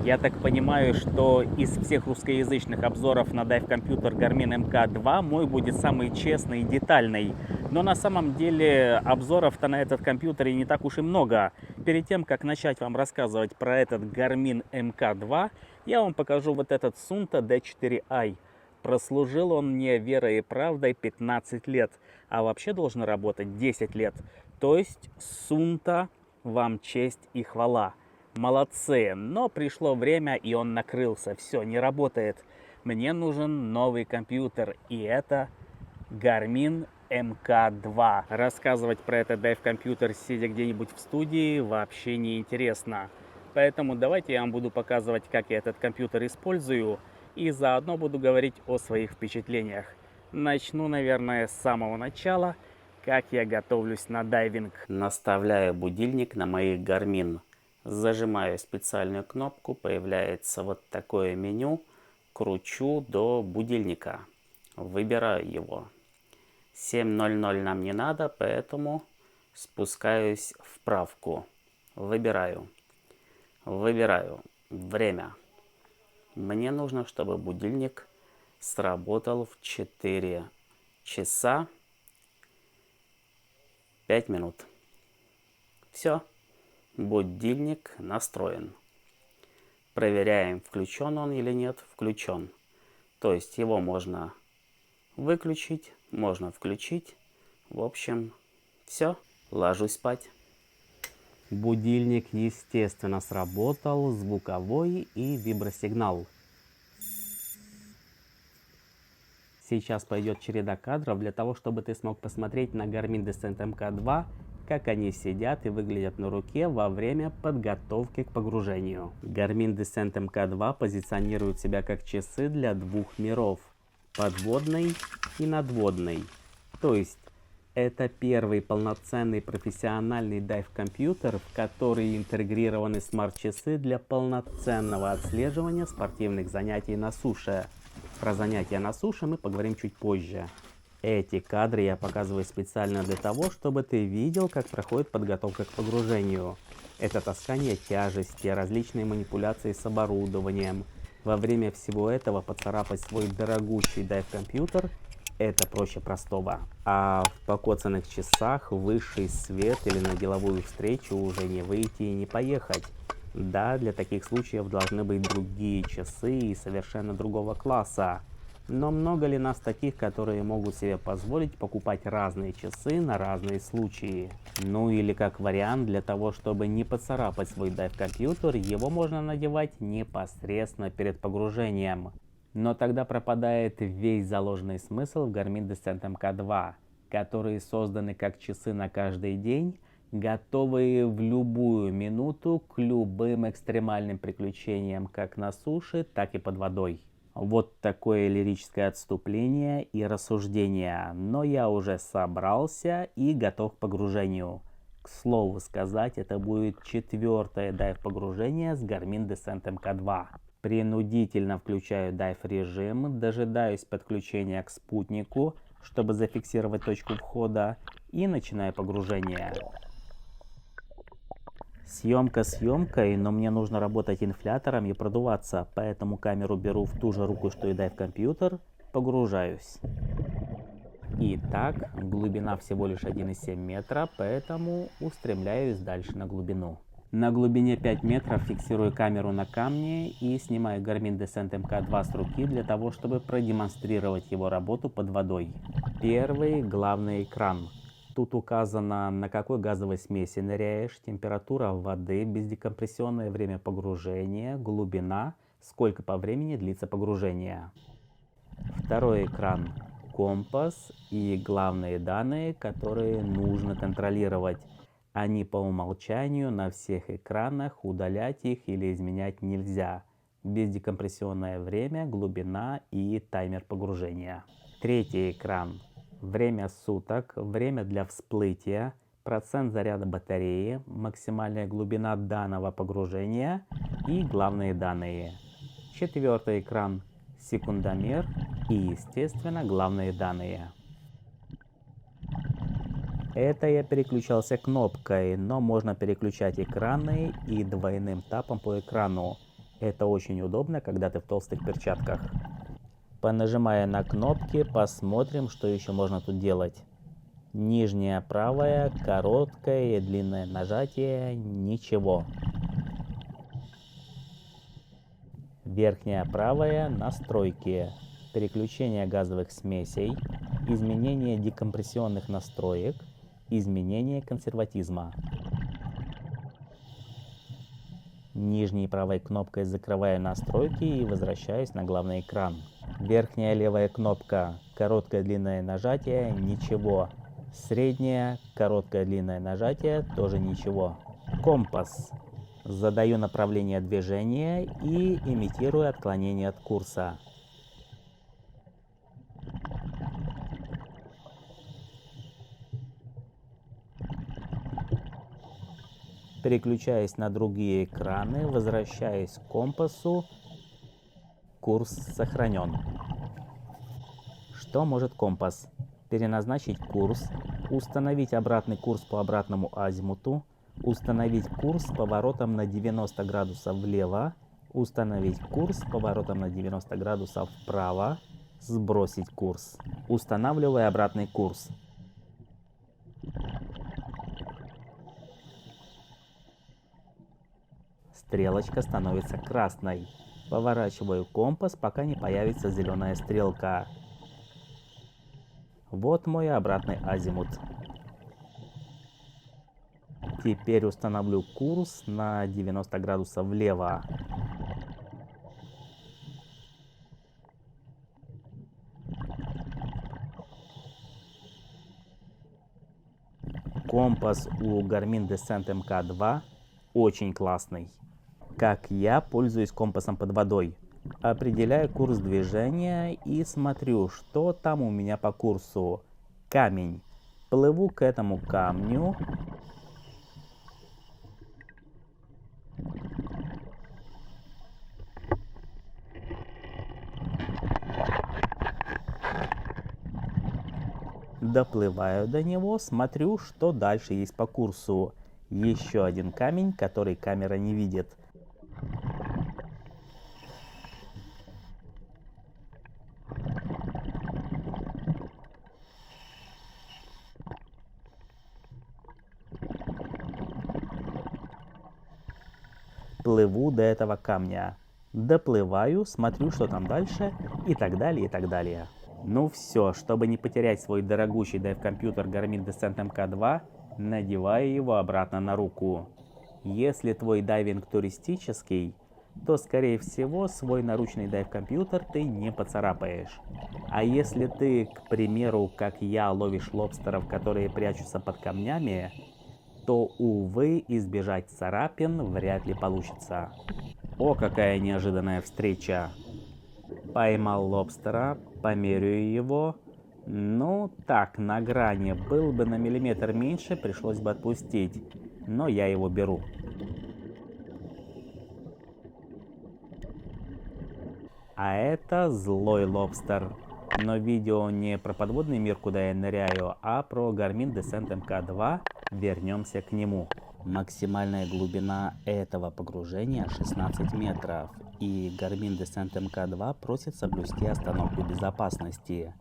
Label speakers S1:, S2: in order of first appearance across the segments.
S1: Я так понимаю, что из всех русскоязычных обзоров на дайв-компьютер Garmin MK2 мой будет самый честный и детальный. Но на самом деле обзоров-то на этот компьютер и не так уж и много. Перед тем, как начать вам рассказывать про этот Garmin MK2, я вам покажу вот этот Sunta D4i. Прослужил он мне верой и правдой 15 лет, а вообще должен работать 10 лет. То есть Sunta, вам честь и хвала. Молодцы, но пришло время, и он накрылся. Все, не работает. Мне нужен новый компьютер, и это Garmin MK2. Рассказывать про этот дайв-компьютер, сидя где-нибудь в студии, вообще не интересно. Поэтому давайте я вам буду показывать, как я этот компьютер использую, и заодно буду говорить о своих впечатлениях. Начну, наверное, с самого начала, как я готовлюсь на дайвинг. Наставляю будильник на моих Garmin. Зажимаю специальную кнопку, появляется вот такое меню, кручу до будильника, выбираю его. 7:00 нам не надо, поэтому спускаюсь в правку, выбираю время. Мне нужно, чтобы будильник сработал в 4 часа 5 минут. Все. Будильник настроен. Проверяем, включен он или нет. Включен. То есть его можно выключить, можно включить. В общем, все. Ложусь спать. Будильник, естественно, сработал. Звуковой и вибросигнал. Сейчас пойдет череда кадров для того, чтобы ты смог посмотреть на Garmin Descent MK2, как они сидят и выглядят на руке во время подготовки к погружению. Garmin Descent MK2 позиционирует себя как часы для двух миров – подводный и надводный. То есть это первый полноценный профессиональный дайв-компьютер, в который интегрированы смарт-часы для полноценного отслеживания спортивных занятий на суше. Про занятия на суше мы поговорим чуть позже. Эти кадры я показываю специально для того, чтобы ты видел, как проходит подготовка к погружению. Это таскание тяжести, различные манипуляции с оборудованием. Во время всего этого поцарапать свой дорогущий дайв-компьютер – это проще простого. А в покоцанных часах в высший свет или на деловую встречу уже не выйти и не поехать. Да, для таких случаев должны быть другие часы и совершенно другого класса. Но много ли нас таких, которые могут себе позволить покупать разные часы на разные случаи? Ну или как вариант, для того, чтобы не поцарапать свой дайв-компьютер, его можно надевать непосредственно перед погружением. Но тогда пропадает весь заложенный смысл в Garmin Descent MK2, которые созданы как часы на каждый день, готовые в любую минуту к любым экстремальным приключениям как на суше, так и под водой. Вот такое лирическое отступление и рассуждение, но я уже собрался и готов к погружению. К слову сказать, это будет 4-е дайв-погружение с Garmin Descent MK2. Принудительно включаю дайв-режим, дожидаюсь подключения к спутнику, чтобы зафиксировать точку входа, и начинаю погружение. Съемка съемкой, но мне нужно работать инфлятором и продуваться, поэтому камеру беру в ту же руку, что и дайв-компьютер, погружаюсь. Итак, глубина всего лишь 1,7 метра, поэтому устремляюсь дальше на глубину. На глубине 5 метров фиксирую камеру на камне и снимаю Garmin Descent MK2 с руки для того, чтобы продемонстрировать его работу под водой. Первый главный экран. Тут указано, на какой газовой смеси ныряешь, температура воды, бездекомпрессионное время погружения, глубина, сколько по времени длится погружение. Второй экран. Компас и главные данные, которые нужно контролировать. Они по умолчанию на всех экранах, удалять их или изменять нельзя. Бездекомпрессионное время, глубина и таймер погружения. Третий экран. Время суток, время для всплытия, процент заряда батареи, максимальная глубина данного погружения и главные данные. Четвертый экран. Секундомер и, естественно, главные данные. Это я переключался кнопкой, но можно переключать экраны и двойным тапом по экрану. Это очень удобно, когда ты в толстых перчатках. Понажимая на кнопки, посмотрим, что еще можно тут делать. Нижняя правая, короткое и длинное нажатие, ничего. Верхняя правая, настройки, переключение газовых смесей, изменение декомпрессионных настроек, изменение консерватизма. Нижней правой кнопкой закрываю настройки и возвращаюсь на главный экран. Верхняя левая кнопка, короткое длинное нажатие, ничего. Средняя, короткое длинное нажатие, тоже ничего. Компас. Задаю направление движения и имитирую отклонение от курса. Переключаясь на другие экраны, возвращаясь к компасу, курс сохранен. Что может компас? Переназначить курс, установить обратный курс по обратному азимуту, установить курс с поворотом на 90 градусов влево, установить курс с поворотом на 90 градусов вправо, сбросить курс. Устанавливаю обратный курс. Стрелочка становится красной. Поворачиваю компас, пока не появится зеленая стрелка. Вот мой обратный азимут. Теперь установлю курс на 90 градусов влево. Компас у Garmin Descent MK2 очень классный. Как я пользуюсь компасом под водой? Определяю курс движения и смотрю, что там у меня по курсу. Камень. Плыву к этому камню. Доплываю до него, смотрю, что дальше есть по курсу. Еще один камень, который камера не видит. Плыву до этого камня. Доплываю, смотрю, что там дальше, и так далее, и так далее. Ну все, чтобы не потерять свой дорогущий дайв-компьютер Garmin Descent MK2, надеваю его обратно на руку. Если твой дайвинг туристический, то скорее всего свой наручный дайв-компьютер ты не поцарапаешь. А если ты, к примеру, как я, ловишь лобстеров, которые прячутся под камнями, то, увы, избежать царапин вряд ли получится. О, какая неожиданная встреча! Поймал лобстера, померяю его. Ну, так, на грани. Был бы на миллиметр меньше, пришлось бы отпустить. Но я его беру. А это злой лобстер. Но видео не про подводный мир, куда я ныряю, а про Garmin Descent MK2. Вернемся к нему. Максимальная глубина этого погружения 16 метров. И Garmin Descent MK2 просит соблюсти остановку безопасности.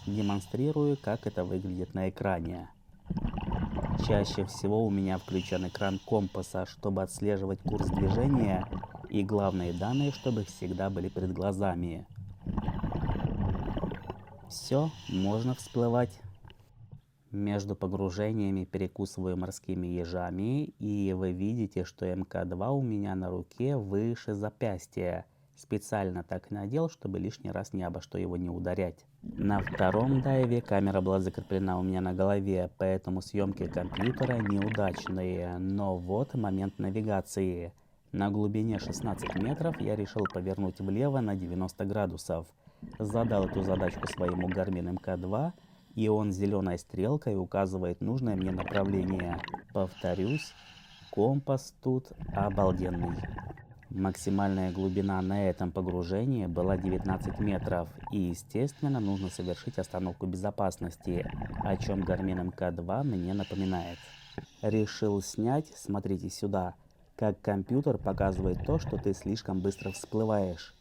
S1: Демонстрирую, как это выглядит на экране. Чаще всего у меня включен экран компаса, чтобы отслеживать курс движения, и главные данные, чтобы всегда были перед глазами. Все, можно всплывать. Между погружениями перекусываю морскими ежами, и вы видите, что МК2 у меня на руке выше запястья. Специально так надел, чтобы лишний раз ни обо что его не ударять. На втором дайве камера была закреплена у меня на голове, поэтому съемки компьютера неудачные. Но вот момент навигации. На глубине 16 метров я решил повернуть влево на 90 градусов. Задал эту задачку своему Garmin MK2, и он зеленой стрелкой указывает нужное мне направление. Повторюсь, компас тут обалденный. Максимальная глубина на этом погружении была 19 метров, и естественно нужно совершить остановку безопасности, о чем Garmin MK2 мне напоминает. Решил снять, смотрите сюда, как компьютер показывает то, что ты слишком быстро всплываешь.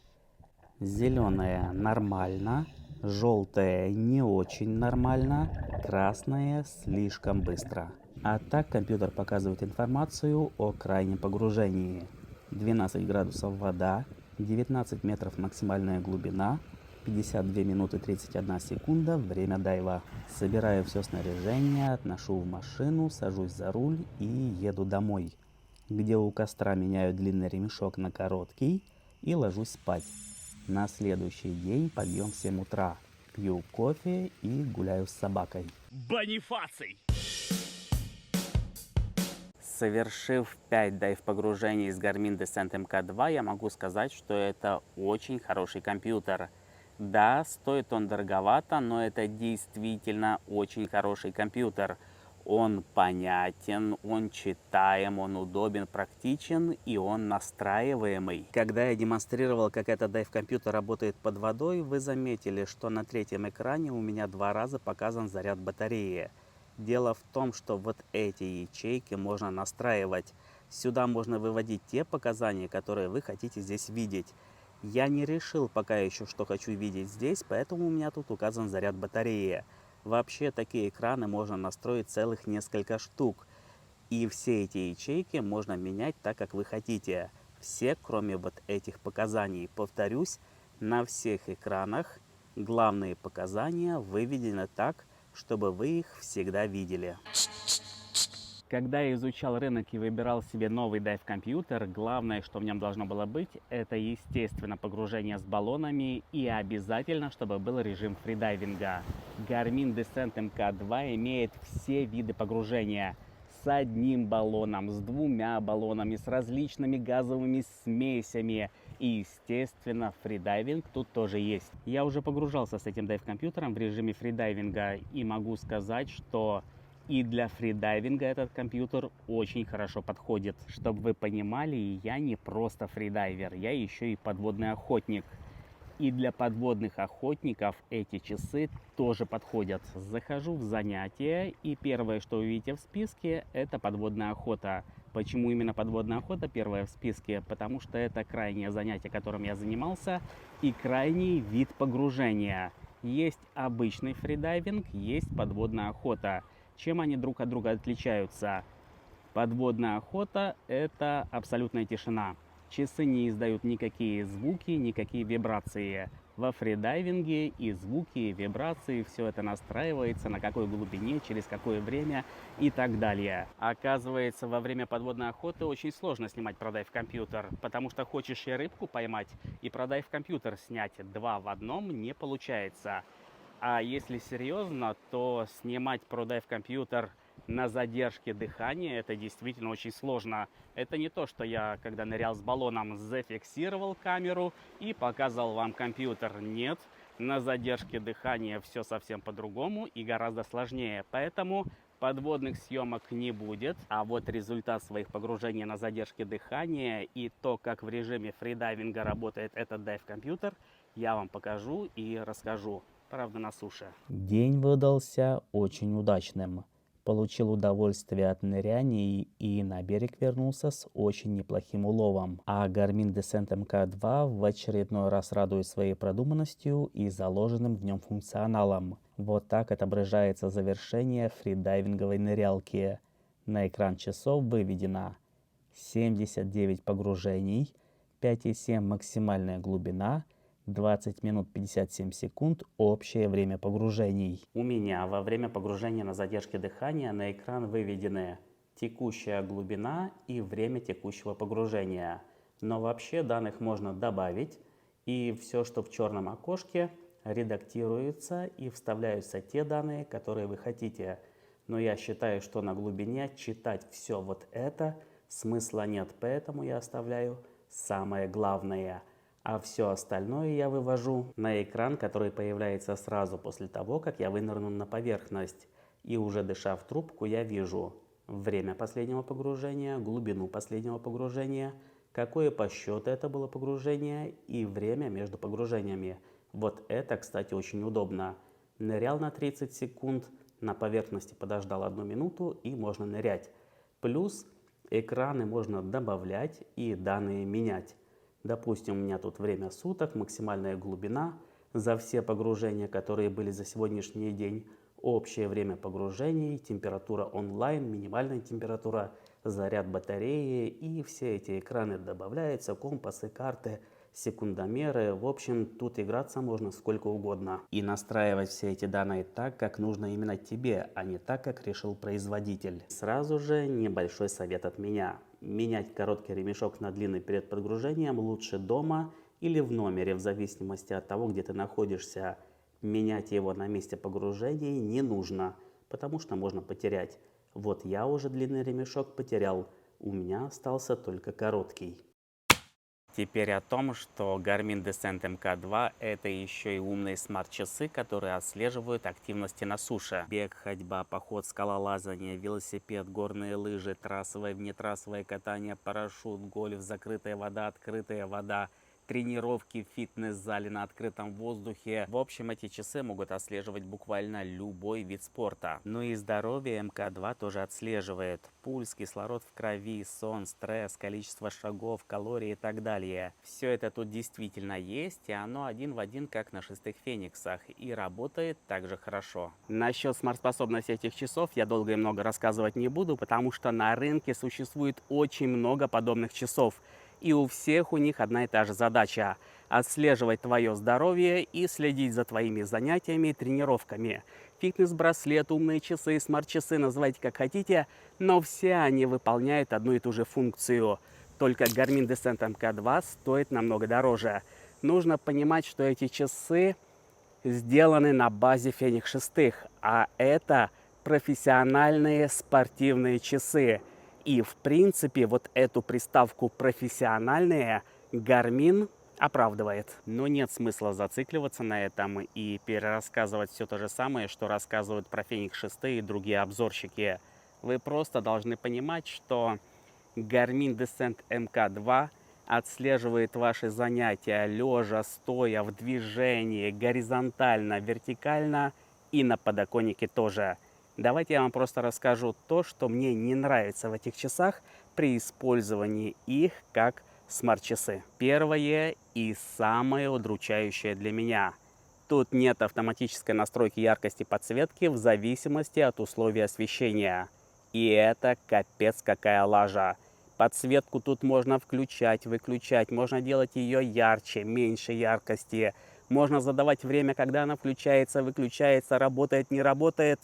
S1: Зеленое нормально, желтое не очень нормально, красное слишком быстро. А так компьютер показывает информацию о крайнем погружении. 12 градусов вода, 19 метров максимальная глубина, 52 минуты 31 секунда время дайва. Собираю все снаряжение, отношу в машину, сажусь за руль и еду домой, где у костра меняю длинный ремешок на короткий и ложусь спать. На следующий день подъем в 7 утра, пью кофе и гуляю с собакой.
S2: Бонифаций!
S1: Совершив 5 дайв-погружений с Garmin Descent MK2, я могу сказать, что это очень хороший компьютер. Да, стоит он дороговато, но это действительно очень хороший компьютер. Он понятен, он читаем, он удобен, практичен и он настраиваемый. Когда я демонстрировал, как этот дайв-компьютер работает под водой, вы заметили, что на третьем экране у меня 2 раза показан заряд батареи. Дело в том, что вот эти ячейки можно настраивать. Сюда можно выводить те показания, которые вы хотите здесь видеть. Я не решил пока еще, что хочу видеть здесь, поэтому у меня тут указан заряд батареи. Вообще такие экраны можно настроить целых несколько штук. И все эти ячейки можно менять так, как вы хотите. Все, кроме вот этих показаний. Повторюсь, на всех экранах главные показания выведены так, чтобы вы их всегда видели. Когда я изучал рынок и выбирал себе новый дайв-компьютер, главное, что в нем должно было быть, это, естественно, погружение с баллонами и обязательно, чтобы был режим фридайвинга. Garmin Descent MK2 имеет все виды погружения. С одним баллоном, с 2 баллонами, с различными газовыми смесями. И, естественно, фридайвинг тут тоже есть. Я уже погружался с этим дайв-компьютером в режиме фридайвинга и могу сказать, что и для фридайвинга этот компьютер очень хорошо подходит. Чтобы вы понимали, я не просто фридайвер, я еще и подводный охотник. И для подводных охотников эти часы тоже подходят. Захожу в занятия, и первое, что увидите в списке, это подводная охота. Почему именно подводная охота первая в списке? Потому что это крайнее занятие, которым я занимался, и крайний вид погружения. Есть обычный фридайвинг, есть подводная охота. Чем они друг от друга отличаются? Подводная охота – это абсолютная тишина. Часы не издают никакие звуки, никакие вибрации. Во фридайвинге и звуки, и вибрации, все это настраивается, на какой глубине, через какое время и так далее. Оказывается, во время подводной охоты очень сложно снимать про дайв-компьютер, потому что хочешь и рыбку поймать, и про дайв-компьютер снять 2 в одном не получается. А если серьезно, то снимать про дайв-компьютер на задержке дыхания это действительно очень сложно. Это не то, что я, когда нырял с баллоном, зафиксировал камеру и показывал вам компьютер. Нет, на задержке дыхания все совсем по-другому и гораздо сложнее. Поэтому подводных съемок не будет. А вот результат своих погружений на задержке дыхания и то, как в режиме фридайвинга работает этот дайв-компьютер, я вам покажу и расскажу. Правда, на суше. День выдался очень удачным. Получил удовольствие от ныряний и на берег вернулся с очень неплохим уловом. А Garmin Descent MK2 в очередной раз радует своей продуманностью и заложенным в нем функционалом. Вот так отображается завершение фридайвинговой нырялки. На экран часов выведено 79 погружений, 5,7 максимальная глубина, 20 минут 57 секунд общее время погружений. У меня во время погружения на задержке дыхания на экран выведены текущая глубина и время текущего погружения. Но вообще данных можно добавить, и все, что в черном окошке, редактируется и вставляются те данные, которые вы хотите. Но я считаю, что на глубине читать все вот это смысла нет, поэтому я оставляю самое главное. А все остальное я вывожу на экран, который появляется сразу после того, как я вынырну на поверхность. И уже дыша в трубку, я вижу время последнего погружения, глубину последнего погружения, какое по счету это было погружение и время между погружениями. Вот это, кстати, очень удобно. Нырял на 30 секунд, на поверхности подождал 1 минуту и можно нырять. Плюс Экраны можно добавлять и данные менять. Допустим, у меня тут время суток, максимальная глубина за все погружения, которые были за сегодняшний день, общее время погружений, температура онлайн, минимальная температура, заряд батареи, и все эти экраны добавляются, компасы, карты, секундомеры. В общем, тут играться можно сколько угодно. И настраивать все эти данные так, как нужно именно тебе, а не так, как решил производитель. Сразу же небольшой совет от меня. Менять короткий ремешок на длинный перед подгружением лучше дома или в номере, в зависимости от того, где ты находишься. Менять его на месте погружения не нужно, потому что можно потерять. Вот я уже длинный ремешок потерял, у меня остался только короткий. Теперь о том, что Garmin Descent MK2 это еще и умные смарт-часы, которые отслеживают активности на суше. Бег, ходьба, поход, скалолазание, велосипед, горные лыжи, трассовое, внетрассовое катание, парашют, гольф, закрытая вода, открытая вода, тренировки в фитнес-зале на открытом воздухе. В общем, эти часы могут отслеживать буквально любой вид спорта. Ну и здоровье МК2 тоже отслеживает. Пульс, кислород в крови, сон, стресс, количество шагов, калорий и так далее. Все это тут действительно есть, и оно один в один, как на шестых фениксах, и работает также хорошо. Насчет смарт-способности этих часов я долго и много рассказывать не буду, потому что на рынке существует очень много подобных часов. И у всех у них одна и та же задача – отслеживать твое здоровье и следить за твоими занятиями и тренировками. Фитнес-браслет, умные часы, смарт-часы, называйте как хотите, но все они выполняют одну и ту же функцию. Только Garmin Descent MK2 стоит намного дороже. Нужно понимать, что эти часы сделаны на базе Fenix 6, а это профессиональные спортивные часы. И в принципе вот эту приставку «профессиональные» Garmin оправдывает. Но нет смысла зацикливаться на этом и перерассказывать все то же самое, что рассказывают про Fenix 6 и другие обзорщики. Вы просто должны понимать, что Garmin Descent MK2 отслеживает ваши занятия лежа, стоя, в движении, горизонтально, вертикально и на подоконнике тоже. Давайте я вам просто расскажу то, что мне не нравится в этих часах при использовании их как смарт-часы. Первое и самое удручающее для меня. Тут нет автоматической настройки яркости подсветки в зависимости от условий освещения. И это капец какая лажа. Подсветку тут можно включать, выключать, можно делать ее ярче, меньше яркости. Можно задавать время, когда она включается, выключается, работает, не работает.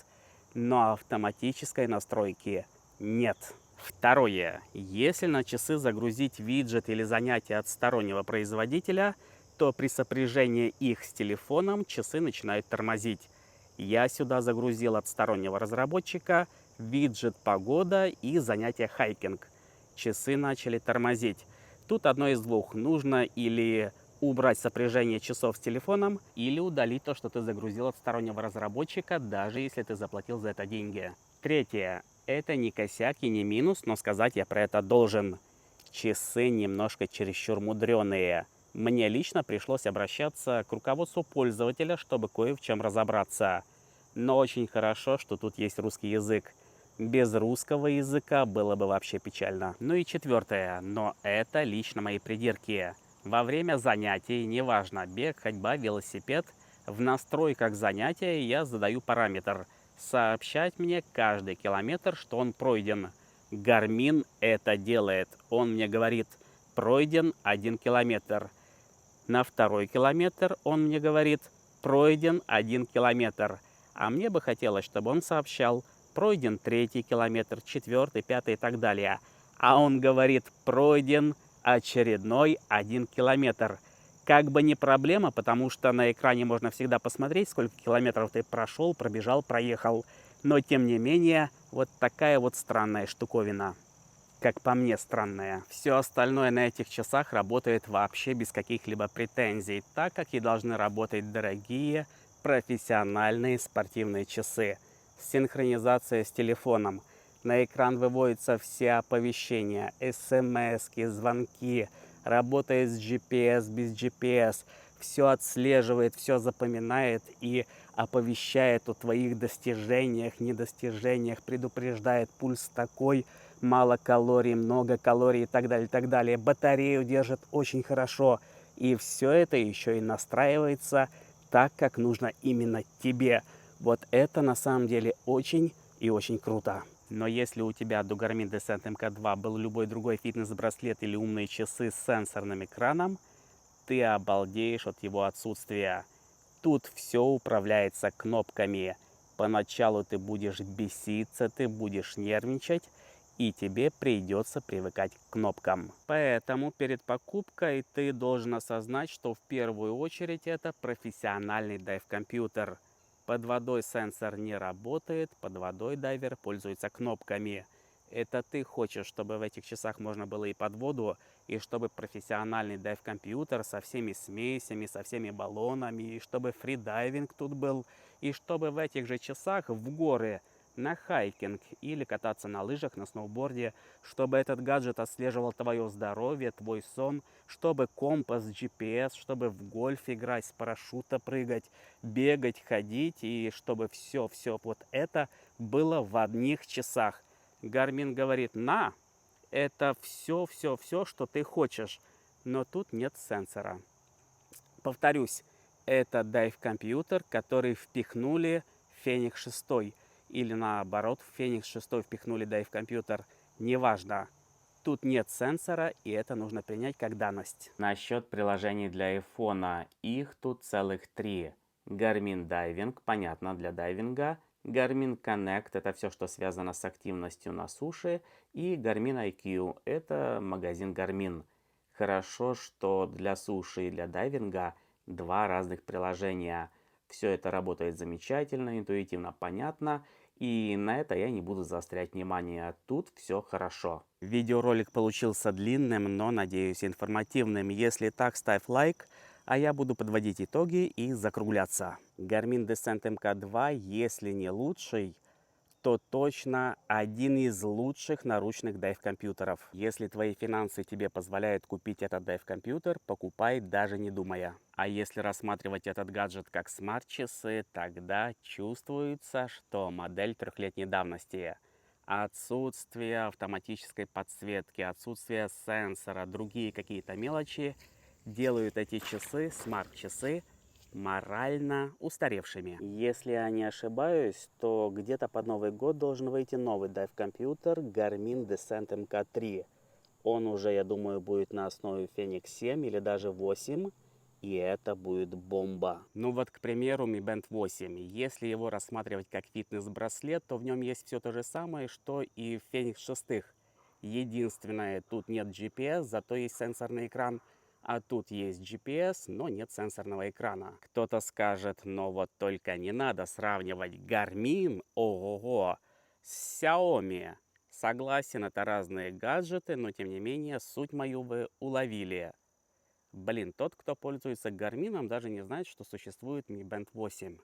S1: Но автоматической настройки нет. Второе. Если на часы загрузить виджет или занятие от стороннего производителя, то при сопряжении их с телефоном часы начинают тормозить. Я сюда загрузил от стороннего разработчика виджет «Погода» и занятие «Хайкинг». Часы начали тормозить. Тут одно из двух. Нужно или убрать сопряжение часов с телефоном, или удалить то, что ты загрузил от стороннего разработчика, даже если ты заплатил за это деньги. Третье. Это не косяк и не минус, но сказать я про это должен. Часы немножко чересчур мудреные. Мне лично пришлось обращаться к руководству пользователя, чтобы кое в чем разобраться. Но очень хорошо, что тут есть русский язык. Без русского языка было бы вообще печально. Ну и четвертое, но это лично мои придирки. Во время занятий, неважно, бег, ходьба, велосипед, в настройках занятия я задаю параметр сообщать мне каждый километр, что он пройден. Garmin это делает. Он мне говорит, пройден 1 километр. На второй километр он мне говорит, пройден 1 километр. А мне бы хотелось, чтобы он сообщал, пройден 3-й километр, 4-й, 5-й и так далее. А он говорит, пройден очередной 1 километр. Как бы не проблема, потому что на экране можно всегда посмотреть, сколько километров ты прошел, пробежал, проехал. Но тем не менее, вот такая вот странная штуковина. Как по мне, странная. Все остальное на этих часах работает вообще без каких-либо претензий, так как и должны работать дорогие, профессиональные спортивные часы. Синхронизация с телефоном. На экран выводятся все оповещения, смс-ки, звонки, работает с GPS, без GPS. Все отслеживает, все запоминает и оповещает о твоих достижениях, недостижениях, предупреждает пульс такой, мало калорий, много калорий и так далее, и так далее. Батарею держит очень хорошо. И все это еще и настраивается так, как нужно именно тебе. Вот это на самом деле очень и очень круто. Но если у тебя до Garmin Descent MK2 был любой другой фитнес-браслет или умные часы с сенсорным экраном, ты обалдеешь от его отсутствия. Тут все управляется кнопками. Поначалу ты будешь беситься, ты будешь нервничать, и тебе придется привыкать к кнопкам. Поэтому перед покупкой ты должен осознать, что в первую очередь это профессиональный дайв-компьютер. Под водой сенсор не работает, под водой дайвер пользуется кнопками. Это ты хочешь, чтобы в этих часах можно было и под воду, и чтобы профессиональный дайв-компьютер со всеми смесями, со всеми баллонами, и чтобы фридайвинг тут был, и чтобы в этих же часах в горы, на хайкинг или кататься на лыжах, на сноуборде, чтобы этот гаджет отслеживал твое здоровье, твой сон, чтобы компас, GPS, чтобы в гольф играть, с парашюта прыгать, бегать, ходить, и чтобы все вот это было в одних часах. Гармин говорит: на, это все, что ты хочешь, но тут нет сенсора. Повторюсь, это дайв-компьютер, который впихнули в Феникс 6, или наоборот, в Феникс 6 впихнули дайв-компьютер, неважно. Тут нет сенсора, и это нужно принять как данность. Насчет приложений для iPhone, их тут целых 3. Garmin Diving, понятно, для дайвинга. Garmin Connect, это все, что связано с активностью на суше. И Garmin IQ, это магазин Garmin. Хорошо, что для суши и для дайвинга 2 разных приложения. Все это работает замечательно, интуитивно понятно. И на это я не буду заострять внимание. Тут все хорошо. Видеоролик получился длинным, но, надеюсь, информативным. Если так, ставь лайк, а я буду подводить итоги и закругляться. Garmin Descent MK2, если не лучший, то точно один из лучших наручных дайв-компьютеров. Если твои финансы тебе позволяют купить этот дайв-компьютер, покупай, даже не думая. А если рассматривать этот гаджет как смарт-часы, тогда чувствуется, что модель 3-летней давности. Отсутствие автоматической подсветки, отсутствие сенсора, другие какие-то мелочи делают эти часы, смарт-часы, морально устаревшими. Если я не ошибаюсь, то где-то под Новый год должен выйти новый дайв-компьютер Garmin Descent MK3. Он уже, я думаю, будет на основе Fenix 7 или даже 8, и это будет бомба. Ну вот, к примеру, Mi Band 8. Если его рассматривать как фитнес-браслет, то в нем есть все то же самое, что и в Fenix 6. Единственное, тут нет GPS, зато есть сенсорный экран. А тут есть GPS, но нет сенсорного экрана. Кто-то скажет: но вот только не надо сравнивать Garmin, ого-го, с Xiaomi. Согласен, это разные гаджеты, но тем не менее суть мою вы уловили. Блин, тот, кто пользуется Garmin, даже не знает, что существует Mi Band 8.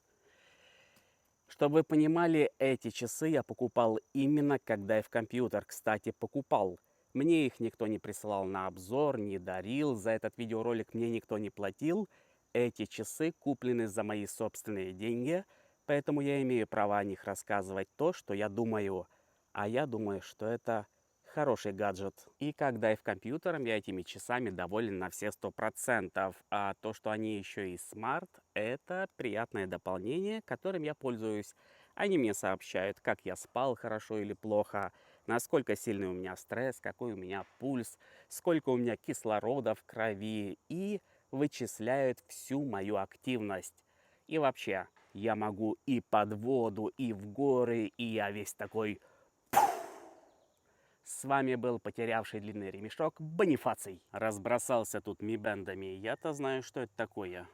S1: Чтобы вы понимали, эти часы я покупал именно как дайв-компьютер. Кстати, покупал. Мне их никто не присылал на обзор, не дарил. За этот видеоролик мне никто не платил. Эти часы куплены за мои собственные деньги, поэтому я имею право о них рассказывать то, что я думаю. А я думаю, что это хороший гаджет. И как дайв-компьютером я этими часами доволен на все 100%. А то, что они еще и смарт, это приятное дополнение, которым я пользуюсь. Они мне сообщают, как я спал, хорошо или плохо, насколько сильный у меня стресс, какой у меня пульс, сколько у меня кислорода в крови, и вычисляют всю мою активность. И вообще, я могу и под воду, и в горы, и я весь такой... С вами был потерявший длинный ремешок Бонифаций. Разбросался тут ми-бендами. Я-то знаю, что это такое.